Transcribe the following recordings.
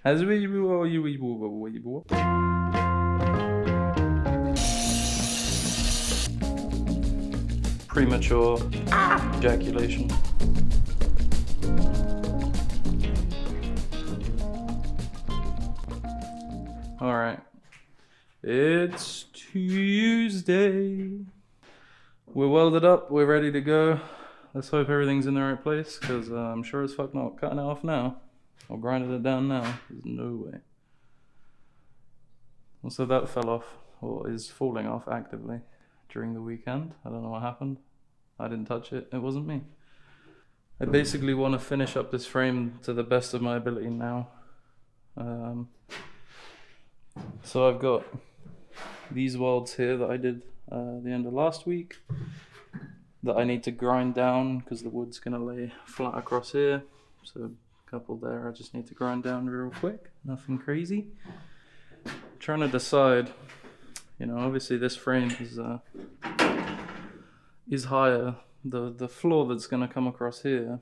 As we premature ejaculation. All right, it's Tuesday. We're welded up. We're ready to go. Let's hope everything's in the right place, because I'm sure as fuck not cutting it off now or grinding it down now. There's no way. Also, that fell off, or is falling off actively during the weekend. I don't know what happened. I didn't touch it. It wasn't me. I basically want to finish up this frame to the best of my ability now. So I've got these welds here that I did the end of last week that I need to grind down because the wood's going to lay flat across here. So a couple there I just need to grind down real quick. Nothing crazy. I'm trying to decide, you know, obviously this frame is higher. The floor that's going to come across here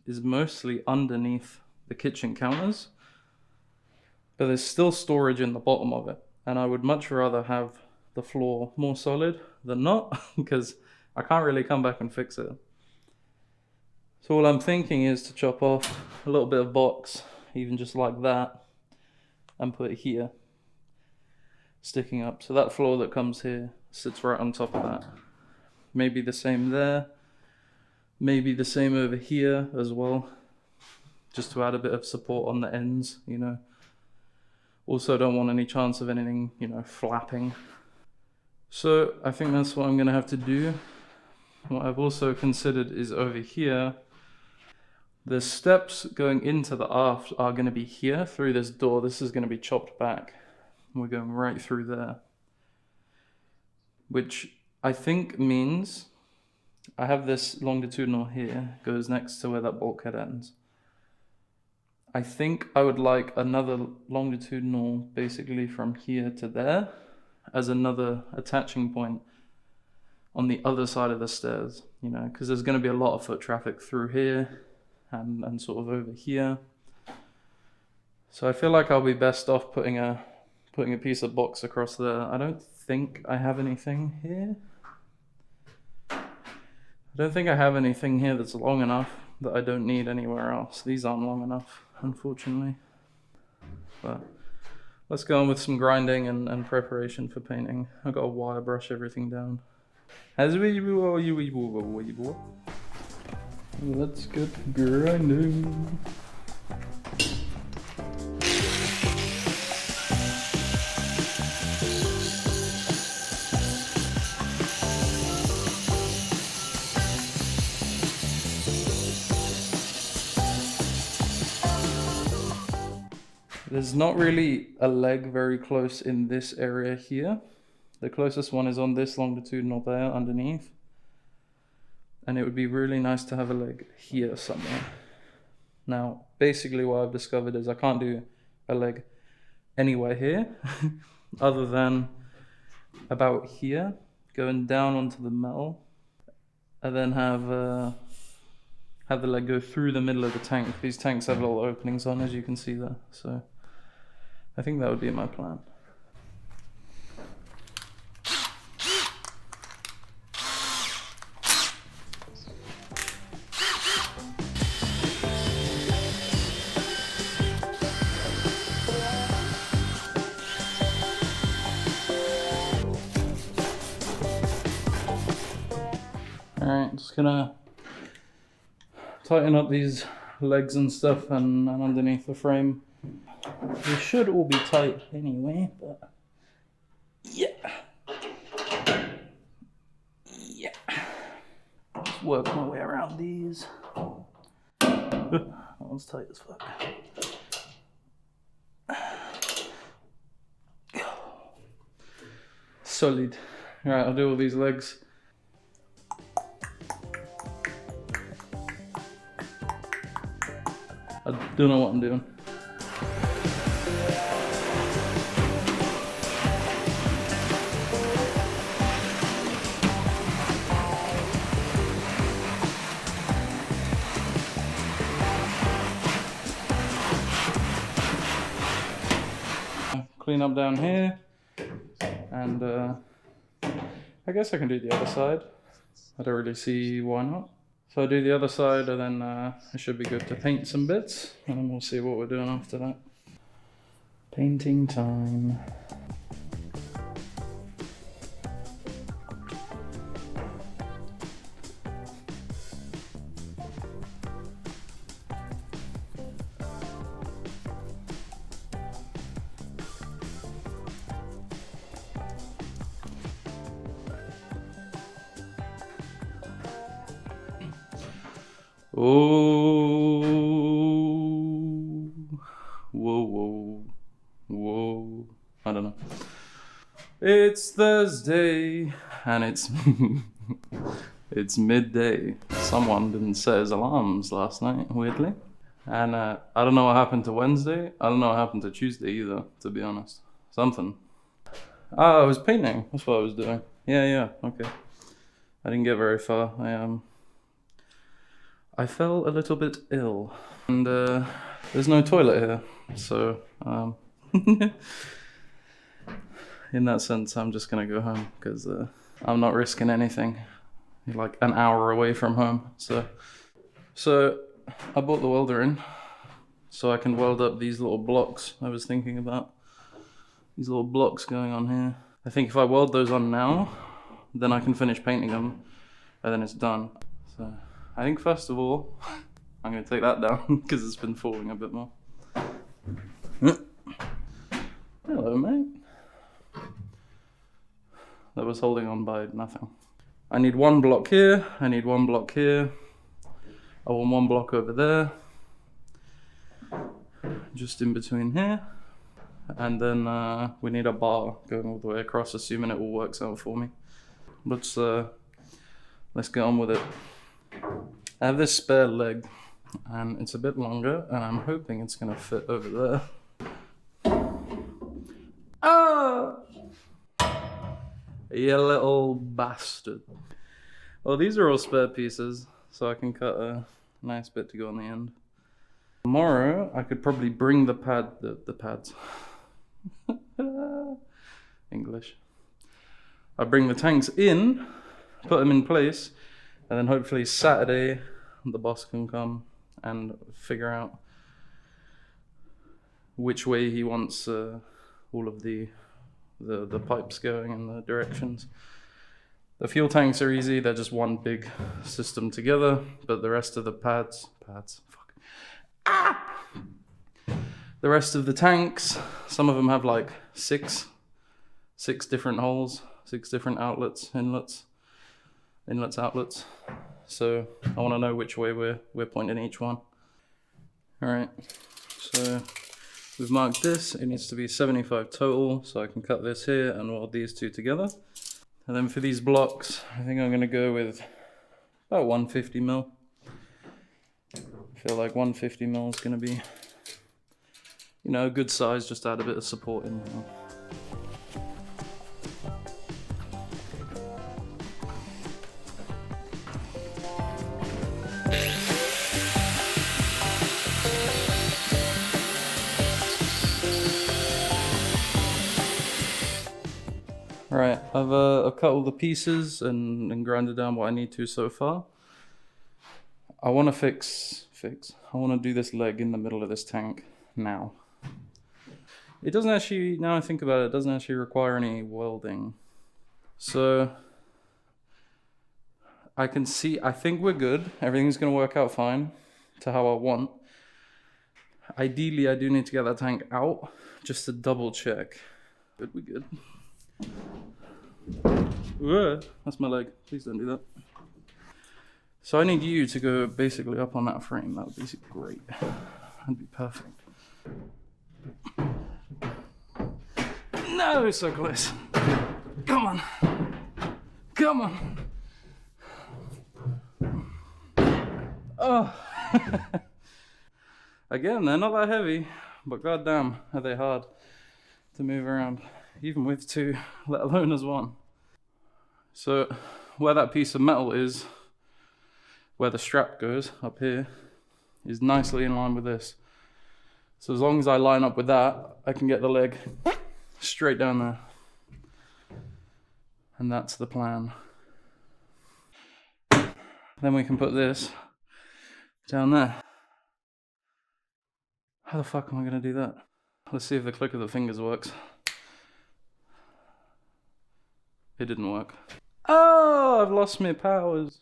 is mostly underneath the kitchen counters, but there's still storage in the bottom of it, and I would much rather have the floor more solid than not, because I can't really come back and fix it. So all I'm thinking is to chop off a little bit of box, even just like that, and put it here, sticking up. So that floor that comes here sits right on top of that. Maybe the same there, maybe the same over here as well, just to add a bit of support on the ends, you know. Also don't want any chance of anything, you know, flapping. So I think that's what I'm gonna have to do. What I've also considered is over here, the steps going into the aft are gonna be here through this door. This is gonna be chopped back. We're going right through there, which I think means I have this longitudinal here, goes next to where that bulkhead ends. I think I would like another longitudinal basically from here to there as another attaching point on the other side of the stairs, you know, because there's going to be a lot of foot traffic through here and sort of over here. So I feel like I'll be best off putting a piece of box across there. I don't think I have anything here. I don't think I have anything here that's long enough that I don't need anywhere else. These aren't long enough, unfortunately. But let's go on with some grinding and preparation for painting. I've got to wire brush everything down. Let's get grinding. There's not really a leg very close in this area here. The closest one is on this longitudinal there underneath. And it would be really nice to have a leg here somewhere. Now, basically what I've discovered is I can't do a leg anywhere here, other than about here, going down onto the metal, and then have the leg go through the middle of the tank. These tanks have little openings on, as you can see there. So I think that would be my plan. Alright, just gonna tighten up these legs and stuff and underneath the frame. They should all be tight anyway, but yeah. Just work my way around these. That one's tight as fuck. Solid. Alright, I'll do all these legs. I don't know what I'm doing. Clean up down here, and I guess I can do the other side. I don't really see why not. So I do the other side, and then I should be good to paint some bits, and then we'll see what we're doing after that. Painting time. Oh, whoa. I don't know. It's Thursday, and it's it's midday. Someone didn't set his alarms last night, weirdly. And I don't know what happened to Wednesday. I don't know what happened to Tuesday either, to be honest. Something. I was painting. That's what I was doing. Yeah, okay. I didn't get very far. I fell a little bit ill, and there's no toilet here, so in that sense I'm just gonna go home, because I'm not risking anything. You're like an hour away from home, so I bought the welder in so I can weld up these little blocks I was thinking about. These little blocks going on here. I think if I weld those on now, then I can finish painting them, and then it's done. So I think first of all, I'm going to take that down because it's been falling a bit more. Hello, mate. That was holding on by nothing. I need one block here, I need one block here. I want one block over there. Just in between here. And then we need a bar going all the way across, assuming it all works out for me. Let's get on with it. I have this spare leg, and it's a bit longer, and I'm hoping it's gonna fit over there. Oh! You little bastard. Well, these are all spare pieces, so I can cut a nice bit to go on the end. Tomorrow, I could probably bring the pads. English. I bring the tanks in, put them in place, and then hopefully Saturday the boss can come and figure out which way he wants all of the pipes going in the directions. The fuel tanks are easy, they're just one big system together, but the rest of the the rest of the tanks, some of them have like six different holes, 6 different outlets, inlets, outlets. So I want to know which way we're pointing each one. All right, so we've marked this. It needs to be 75 total, so I can cut this here and weld these two together. And then for these blocks, I think I'm going to go with about 150 mil. I feel like 150 mil is going to be, you know, a good size, just add a bit of support in there. Alright, I've cut all the pieces and grinded down what I need to so far. I want to I want to do this leg in the middle of this tank now. It doesn't actually, now I think about it, it doesn't actually require any welding. So I can see, I think we're good. Everything's going to work out fine to how I want. Ideally, I do need to get that tank out just to double check. Good, we good. Whoa, that's my leg. Please don't do that. So I need you to go basically up on that frame. That would be great. That'd be perfect. No, so close. Come on. Come on. Oh. Again, they're not that heavy, but goddamn, are they hard to move around, even with 2, let alone as 1. So where that piece of metal is, where the strap goes up here, is nicely in line with this. So as long as I line up with that, I can get the leg straight down there. And that's the plan. Then we can put this down there. How the fuck am I gonna do that? Let's see if the click of the fingers works. It didn't work. Oh, I've lost my powers.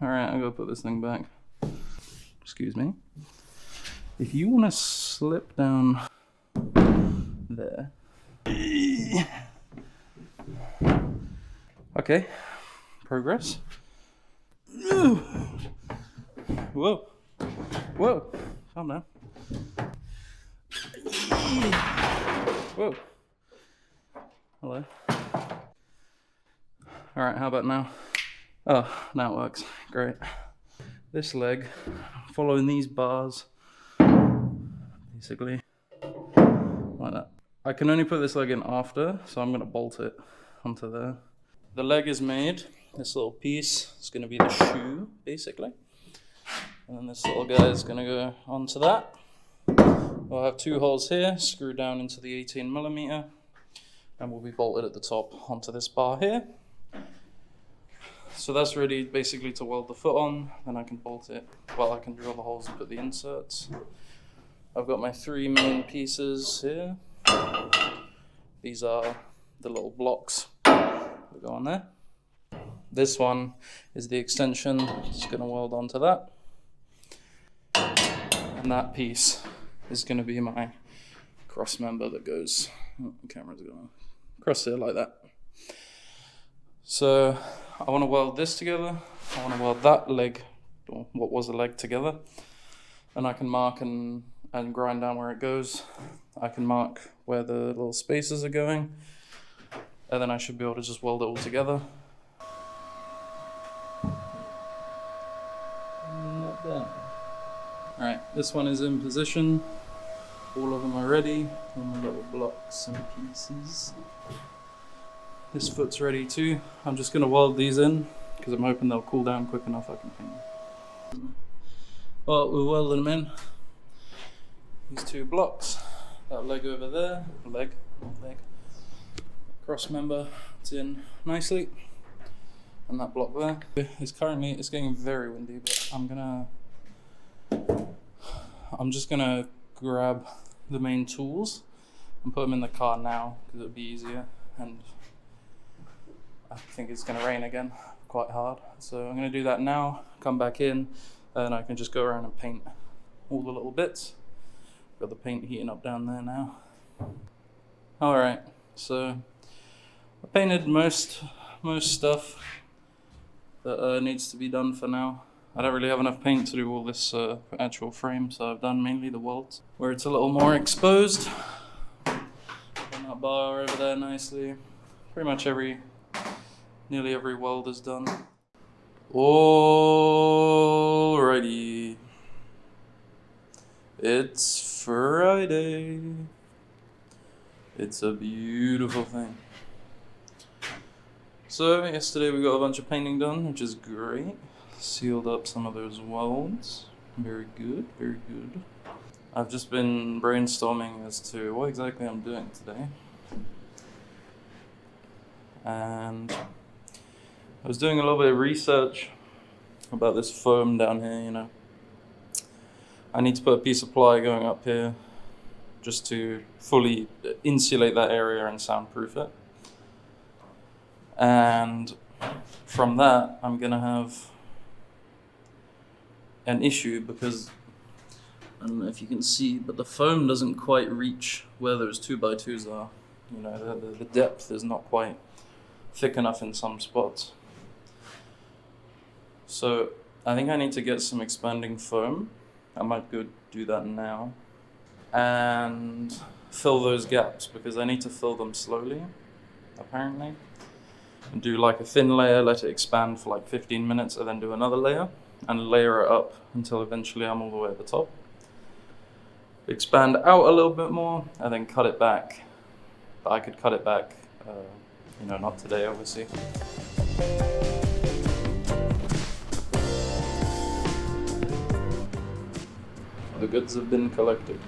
Alright, I'm gonna put this thing back. Excuse me. If you wanna slip down there. Okay, progress. Whoa, whoa, calm down. Whoa, hello. All right, how about now? Oh, now it works, great. This leg, following these bars, basically, like that. I can only put this leg in after, so I'm gonna bolt it onto there. The leg is made. This little piece is gonna be the shoe, basically. And then this little guy is gonna go onto that. We'll have 2 holes here, screwed down into the 18mm, and will be bolted at the top onto this bar here. So that's ready basically to weld the foot on, then I can bolt it. Well, I can drill the holes and put the inserts. I've got my 3 main pieces here. These are the little blocks that go on there. This one is the extension, it's gonna weld onto that. And that piece is gonna be my cross member that goes, oh, the camera's gonna cross here like that. So I wanna weld this together, I wanna weld that leg, or what was a leg, together. And I can mark and grind down where it goes. I can mark where the little spaces are going. And then I should be able to just weld it all together. Not bad. Alright, this one is in position. All of them are ready. All my little blocks and pieces. This foot's ready too. I'm just gonna weld these in because I'm hoping they'll cool down quick enough I can paint them. Well, we're welding them in. These 2 blocks. That leg over there. Leg. Cross member. It's in nicely. And that block there is currently, it's getting very windy, but I'm just gonna grab the main tools and put them in the car now because it'll be easier, and I think it's gonna rain again quite hard. So I'm gonna do that now, come back in, and I can just go around and paint all the little bits. Got the paint heating up down there now. All right, so I painted most stuff that needs to be done for now. I don't really have enough paint to do all this actual frame, so I've done mainly the welds where it's a little more exposed. Put that bar over there nicely. Pretty much nearly every weld is done. Alrighty. It's Friday. It's a beautiful thing. So yesterday we got a bunch of painting done, which is great. Sealed up some of those welds. Very good, very good. I've just been brainstorming as to what exactly I'm doing today. And I was doing a little bit of research about this foam down here, you know. I need to put a piece of ply going up here just to fully insulate that area and soundproof it. And from that, I'm gonna have an issue because, I don't know if you can see, but the foam doesn't quite reach where those 2x2s are. You know, the depth is not quite thick enough in some spots. So I think I need to get some expanding foam. I might go do that now and fill those gaps because I need to fill them slowly, apparently. And do like a thin layer, let it expand for like 15 minutes and then do another layer and layer it up until eventually I'm all the way at the top. Expand out a little bit more and then cut it back. But I could cut it back, you know, not today obviously. The goods have been collected.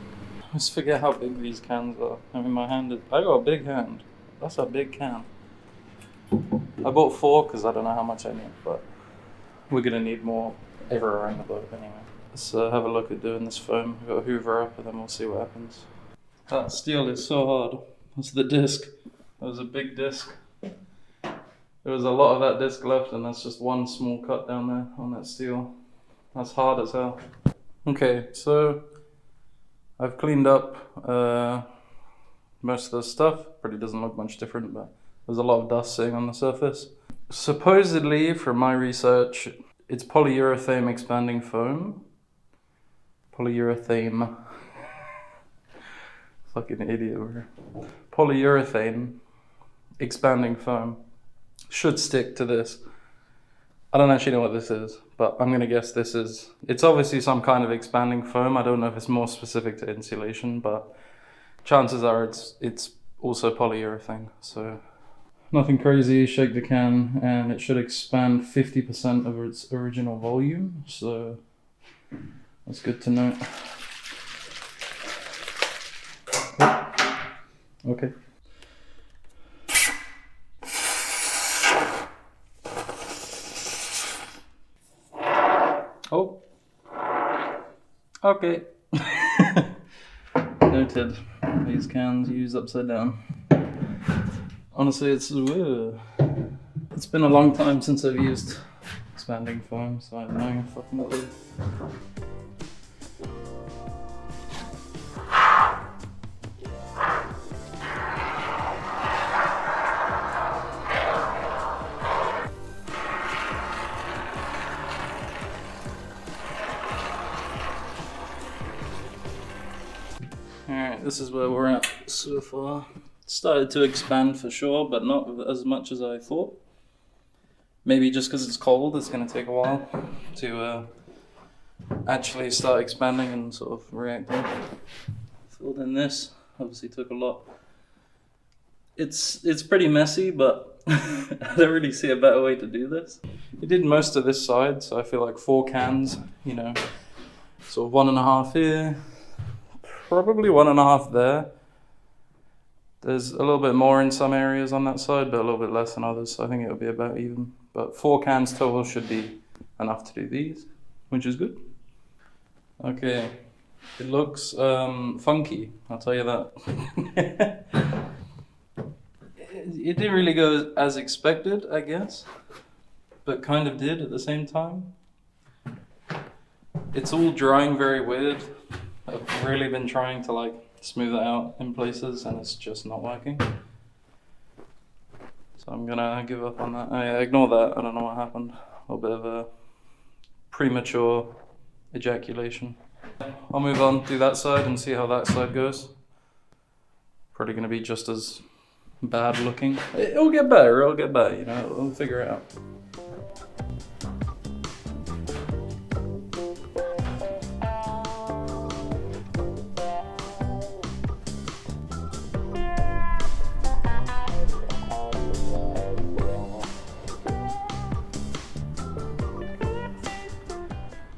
just forget how big these cans are. I mean, my hand is... I got a big hand. That's a big can. I bought 4 because I don't know how much I need, but we're gonna need more everywhere in the boat anyway. Let's have a look at doing this foam. We've got to hoover up and then we'll see what happens. That steel is so hard. That's the disc. That was a big disc. There was a lot of that disc left and that's just one small cut down there on that steel. That's hard as hell. Okay, so I've cleaned up most of the stuff. Probably doesn't look much different, but there's a lot of dust sitting on the surface. Supposedly, from my research, it's polyurethane expanding foam. Polyurethane. Fucking idiot over here. Polyurethane expanding foam should stick to this. I don't actually know what this is, but I'm gonna guess this is... It's obviously some kind of expanding foam. I don't know if it's more specific to insulation, but chances are it's also polyurethane, so... Nothing crazy, shake the can, and it should expand 50% of its original volume, so that's good to know. Okay. Oh. Okay. Noted. These cans used upside down. Honestly, it's been a long time since I've used expanding foam, so I have no fucking clue. Alright, this is where we're at so far. Started to expand for sure, but not as much as I thought. Maybe just because it's cold, it's going to take a while to actually start expanding and sort of reacting. Filled in this, obviously took a lot. It's pretty messy, but I don't really see a better way to do this. It did most of this side, so I feel like 4 cans, you know, sort of 1.5 here, probably 1.5 there. There's a little bit more in some areas on that side, but a little bit less in others, so I think it'll be about even. But 4 cans total should be enough to do these, which is good. Okay, it looks funky, I'll tell you that. It didn't really go as expected, I guess, but kind of did at the same time. It's all drying very weird. I've really been trying to like smooth it out in places and it's just not working. So I'm gonna give up on that. Ignore that, I don't know what happened. A little bit of a premature ejaculation. I'll move on, do that side and see how that side goes. Probably gonna be just as bad looking. It'll get better, you know, we'll figure it out.